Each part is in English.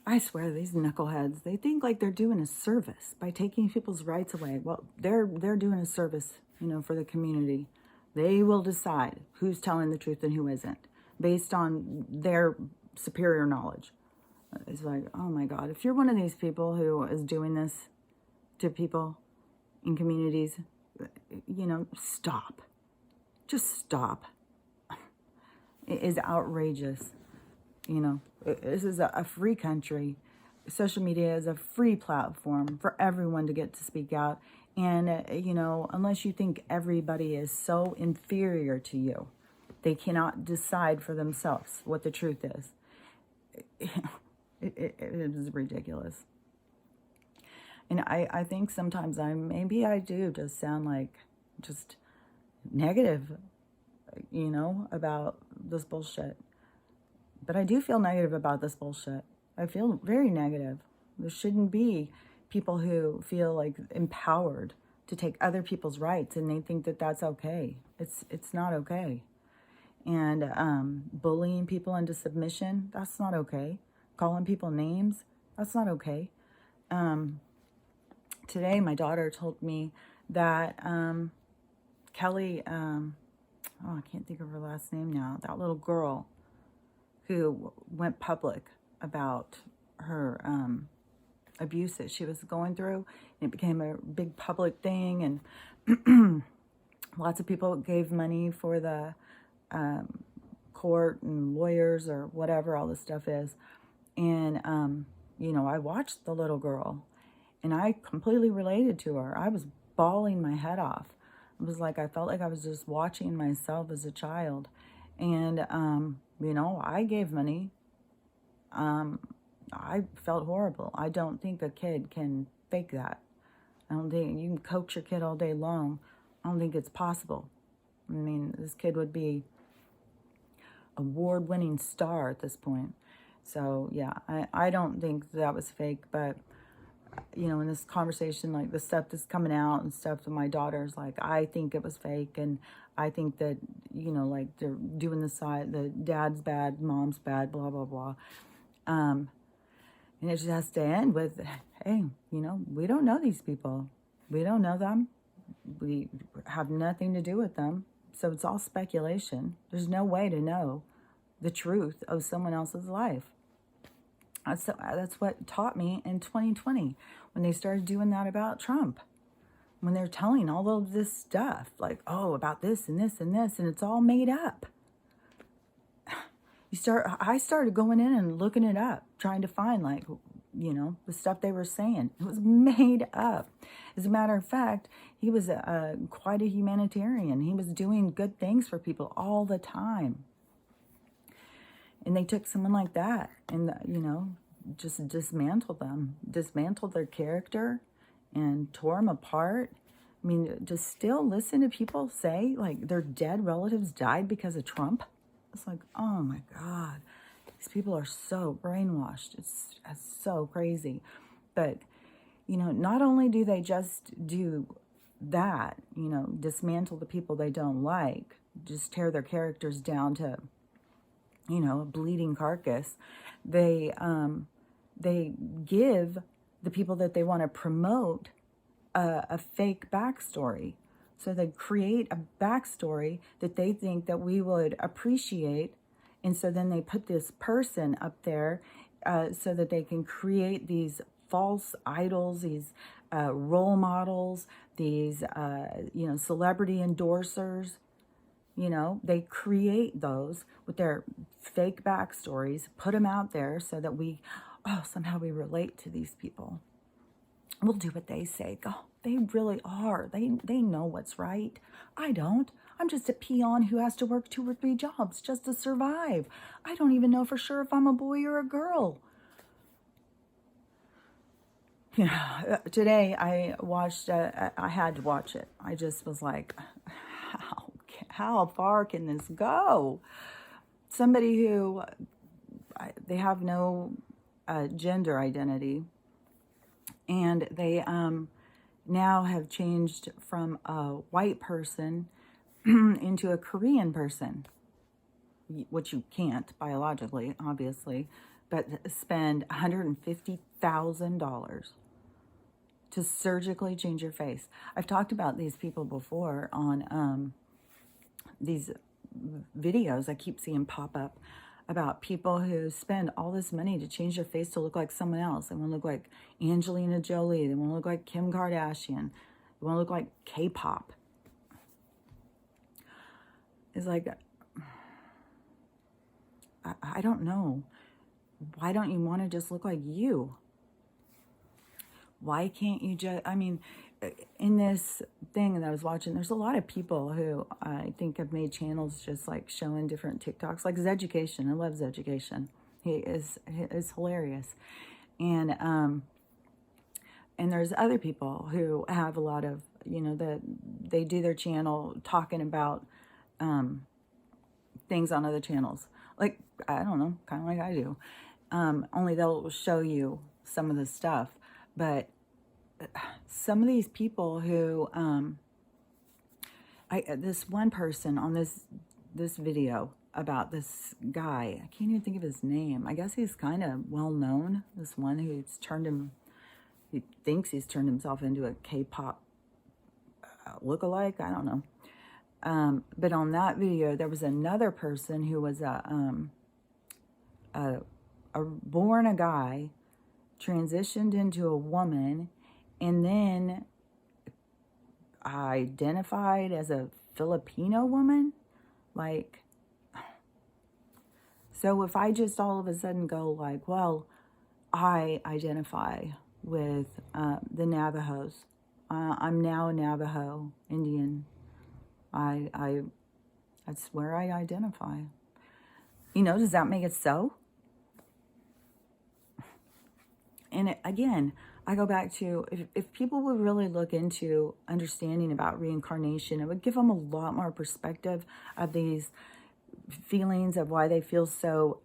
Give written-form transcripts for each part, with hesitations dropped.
I swear, these knuckleheads, they think like they're doing a service by taking people's rights away. Well, they're doing a service, for the community. They will decide who's telling the truth and who isn't based on their superior knowledge. It's like, oh my God, if you're one of these people who is doing this to people in communities, stop. Just stop. It is outrageous. This is a free country. Social media is a free platform for everyone to get to speak out. And, unless you think everybody is so inferior to you, they cannot decide for themselves what the truth is. It is ridiculous. And I think sometimes maybe I do just sound like just negative, about this bullshit. But I do feel negative about this bullshit. I feel very negative. There shouldn't be people who feel like empowered to take other people's rights and they think that that's okay. It's not okay. And bullying people into submission, that's not okay. Calling people names, that's not okay. Today, my daughter told me that Kelly, I can't think of her last name now, that little girl who went public about her abuse that she was going through. And it became a big public thing, and lots of people gave money for the court and lawyers or whatever all this stuff is. And, I watched the little girl, and I completely related to her. I was bawling my head off. It was like I felt like I was just watching myself as a child. And, I gave money. I felt horrible. I don't think a kid can fake that. I don't think you can coach your kid all day long. I don't think it's possible. I mean, this kid would be award-winning star at this point. So, yeah, I don't think that was fake. But, in this conversation, like the stuff that's coming out and stuff to my daughters, like, I think it was fake. And I think that, like they're doing the dad's bad, mom's bad, blah, blah, blah. And it just has to end with, hey, we don't know these people. We don't know them. We have nothing to do with them. So it's all speculation. There's no way to know the truth of someone else's life. That's what taught me in 2020 when they started doing that about Trump. When they're telling all of this stuff, like, oh, about this and this and this, and it's all made up. I started going in and looking it up, trying to find, like, the stuff they were saying. It was made up. As a matter of fact, he was quite a humanitarian. He was doing good things for people all the time. And they took someone like that and, just dismantled them, dismantled their character and tore them apart. I mean, to still listen to people say, like, their dead relatives died because of Trump. It's like, oh my God, these people are so brainwashed. It's so crazy. But, not only do they just do that, dismantle the people they don't like, just tear their characters down to, a bleeding carcass, they give the people that they want to promote a fake backstory. So they create a backstory that they think that we would appreciate. And so then they put this person up there so that they can create these false idols, these role models, these, celebrity endorsers. They create those with their fake backstories, put them out there so that somehow we relate to these people. We'll do what they say. Oh, they really are. They know what's right. I don't. I'm just a peon who has to work 2 or 3 jobs just to survive. I don't even know for sure if I'm a boy or a girl. Today I watched, I had to watch it. I just was like, how far can this go? Somebody who, they have no gender identity, and they now have changed from a white person into a Korean person, which you can't biologically, obviously. but spend $150,000 to surgically change your face. I've talked about these people before on these videos I keep seeing pop up about people who spend all this money to change their face to look like someone else. They want to look like Angelina Jolie. They want to look like Kim Kardashian. They want to look like K-pop. It's like, I don't know. Why don't you want to just look like you? Why can't you just, I mean, in this thing that I was watching, there's a lot of people who I think have made channels just like showing different TikToks, like Zeducation. I love Zeducation. He is hilarious. And there's other people who have a lot of, you know, that they do their channel talking about things on other channels. Like, I don't know, kind of like I do. Only they'll show you some of the stuff. But some of these people who, this one person on this video about this guy, I can't even think of his name. I guess he's kind of well known. This one who's he thinks he's turned himself into a K-pop lookalike. I don't know. But on that video, there was another person who was born a guy, transitioned into a woman, and then identified as a Filipino woman. Like, so if I just all of a sudden go like, well, I identify with the Navajos. I'm now a Navajo Indian. That's where I identify. You know, does that make it so? And again, I go back to, if people would really look into understanding about reincarnation, it would give them a lot more perspective of these feelings of why they feel so,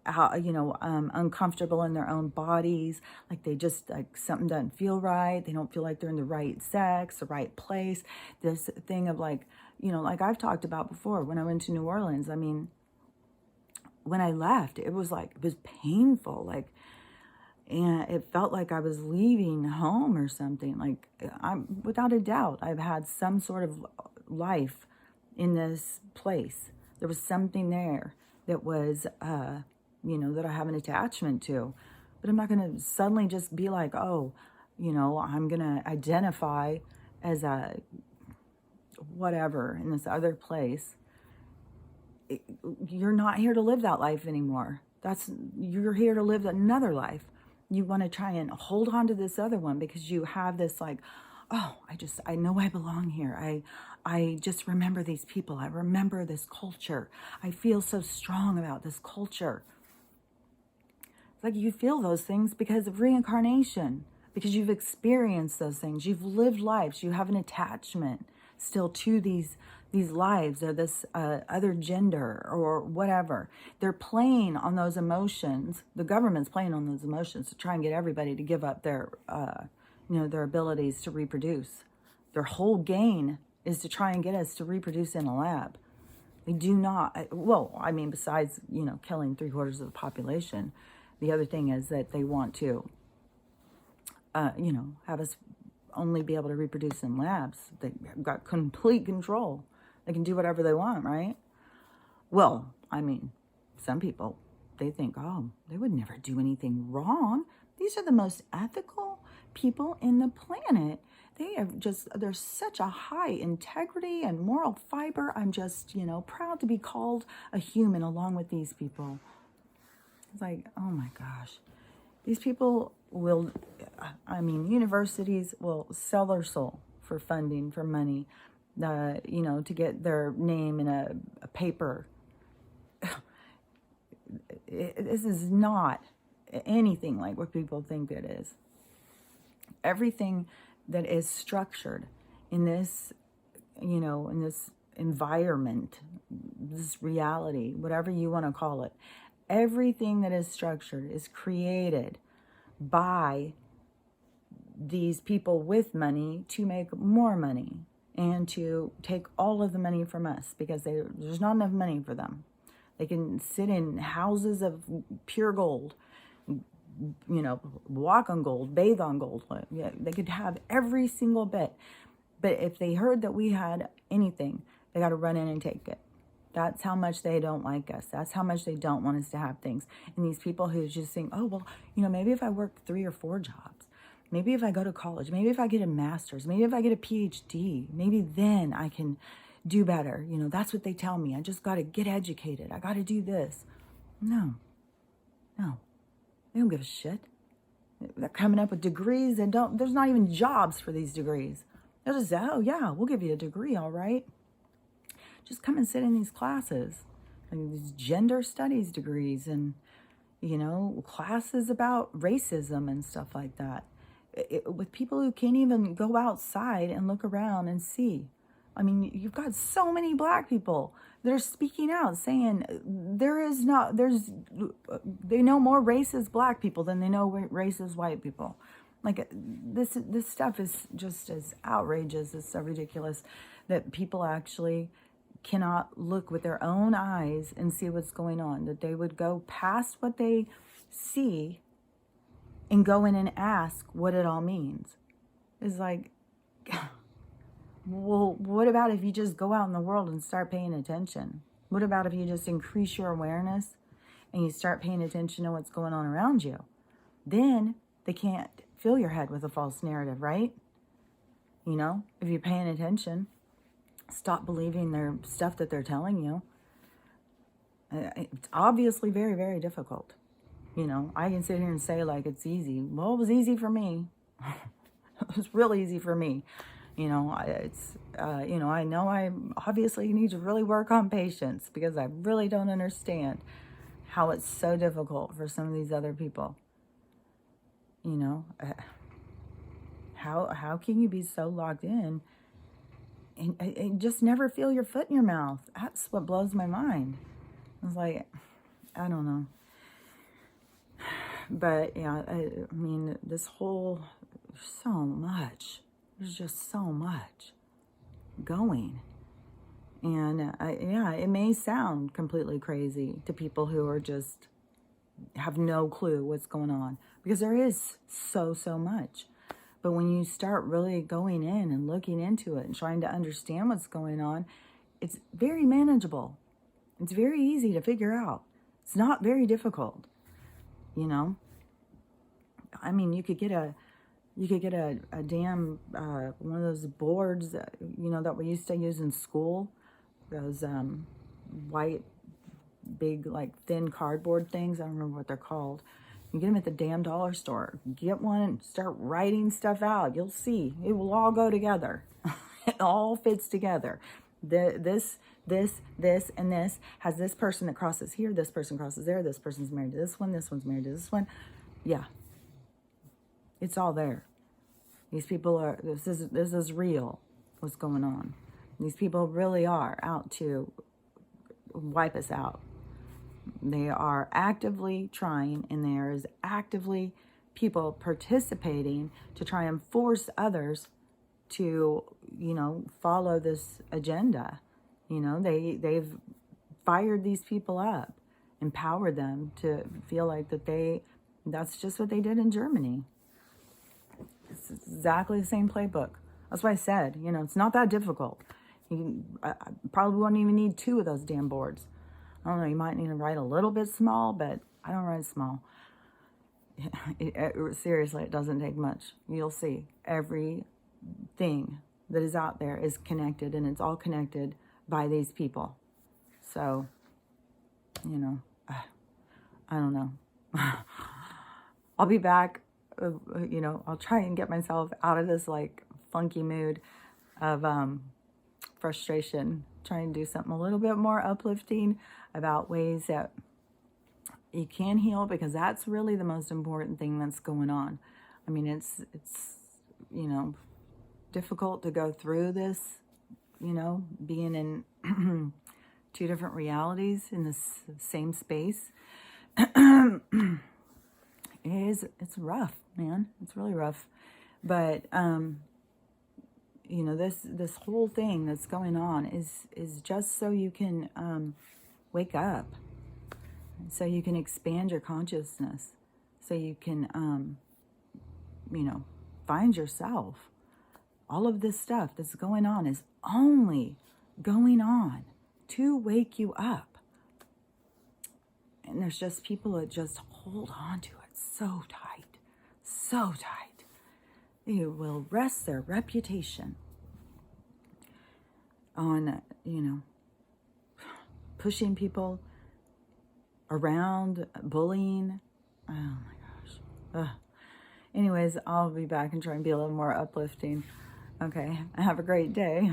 uncomfortable in their own bodies. Like they just, like something doesn't feel right. They don't feel like they're in the right sex, the right place. This thing of like, you know, like I've talked about before, when I went to New Orleans, I mean, when I left, it was painful. Like, and it felt like I was leaving home or something. Like, I'm without a doubt, I've had some sort of life in this place. There was something there that was, that I have an attachment to. But I'm not going to suddenly just be like, oh, you know, I'm going to identify as a whatever in this other place. You're not here to live that life anymore. You're here to live another life. You want to try and hold on to this other one because you have this like, oh, I know I belong here. I just remember these people. I remember this culture. I feel so strong about this culture. It's like you feel those things because of reincarnation, because you've experienced those things. You've lived lives. You have an attachment still to these lives or this other gender or whatever. They're playing on those emotions. The government's playing on those emotions to try and get everybody to give up their abilities to reproduce. Their whole gain is to try and get us to reproduce in a lab. They do not, well, I mean, besides, killing 3/4 of the population, the other thing is that they want to, have us only be able to reproduce in labs. They've got complete control. They can do whatever they want, right? Well, I mean, some people, they think, oh, they would never do anything wrong. These are the most ethical people in the planet. There's such a high integrity and moral fiber. I'm just, proud to be called a human along with these people. It's like, oh my gosh. These people universities will sell their soul for funding, for money, to get their name in a paper. This is not anything like what people think it is. Everything that is structured in this, in this environment, this reality, whatever you want to call it, everything that is structured is created by these people with money to make more money and to take all of the money from us because there's not enough money for them. They can sit in houses of pure gold, walk on gold, bathe on gold. Yeah, they could have every single bit. But if they heard that we had anything, they got to run in and take it. That's how much they don't like us. That's how much they don't want us to have things. And these people who just think, oh, well, maybe if I work 3 or 4 jobs, maybe if I go to college, maybe if I get a master's, maybe if I get a PhD, maybe then I can do better. That's what they tell me. I just got to get educated. I got to do this. No. They don't give a shit. They're coming up with degrees and there's not even jobs for these degrees. They'll just say, oh yeah, we'll give you a degree, all right. Just come and sit in these classes, like these gender studies degrees and, classes about racism and stuff like that. With people who can't even go outside and look around and see. I mean, you've got so many Black people that are speaking out saying they know more racist Black people than they know racist white people. Like this stuff is just as outrageous. It's so ridiculous that people actually cannot look with their own eyes and see what's going on, that they would go past what they see and go in and ask what it all means. It's like, well, what about if you just go out in the world and start paying attention? What about if you just increase your awareness and you start paying attention to what's going on around you? Then they can't fill your head with a false narrative, right? If you're paying attention, stop believing their stuff that they're telling you. It's obviously very, very difficult. I can sit here and say like it's easy. Well, it was easy for me. It was really easy for me. I know I obviously need to really work on patience because I really don't understand how it's so difficult for some of these other people. How can you be so locked in and just never feel your foot in your mouth? That's what blows my mind. It's like, I don't know. But yeah, I mean, this whole, so much. There's just so much going. And it may sound completely crazy to people who are just have no clue what's going on, because there is so much. But when you start really going in and looking into it and trying to understand what's going on, it's very manageable. It's very easy to figure out. It's not very difficult. I mean, you could get a damn one of those boards that we used to use in school, those white big like thin cardboard things. I don't remember what they're called. You get them at the damn dollar store. Get one and start writing stuff out. You'll see it will all go together. It all fits together. This and this has this person that crosses here, this person crosses there, this person's married to this one, this one's married to this one. Yeah, it's all there. These people are, this is real, what's going on. These people really are out to wipe us out. They are actively trying, and there is actively people participating to try and force others to, follow this agenda. They've fired these people up, empowered them to feel like that's just what they did in Germany. It's exactly the same playbook. That's why I said, it's not that difficult. I probably won't even need 2 of those damn boards. I don't know, you might need to write a little bit small, but I don't write small. Seriously, it doesn't take much. You'll see everything that is out there is connected, and it's all connected by these people. So, I don't know. I'll be back. I'll try and get myself out of this like funky mood of frustration, trying to do something a little bit more uplifting about ways that you can heal, because that's really the most important thing that's going on. I mean, it's difficult to go through this, being in 2 different realities in the same space. It's rough, man. It's really rough. But this whole thing that's going on is just so you can wake up. so you can expand your consciousness, so you can, you know, find yourself. All of this stuff that's going on is only going on to wake you up. And there's just people that just hold on to it so tight, so tight. They will rest their reputation on, you know, pushing people around, bullying. Oh my gosh. Ugh. Anyways, I'll be back and try and be a little more uplifting. Okay, have a great day.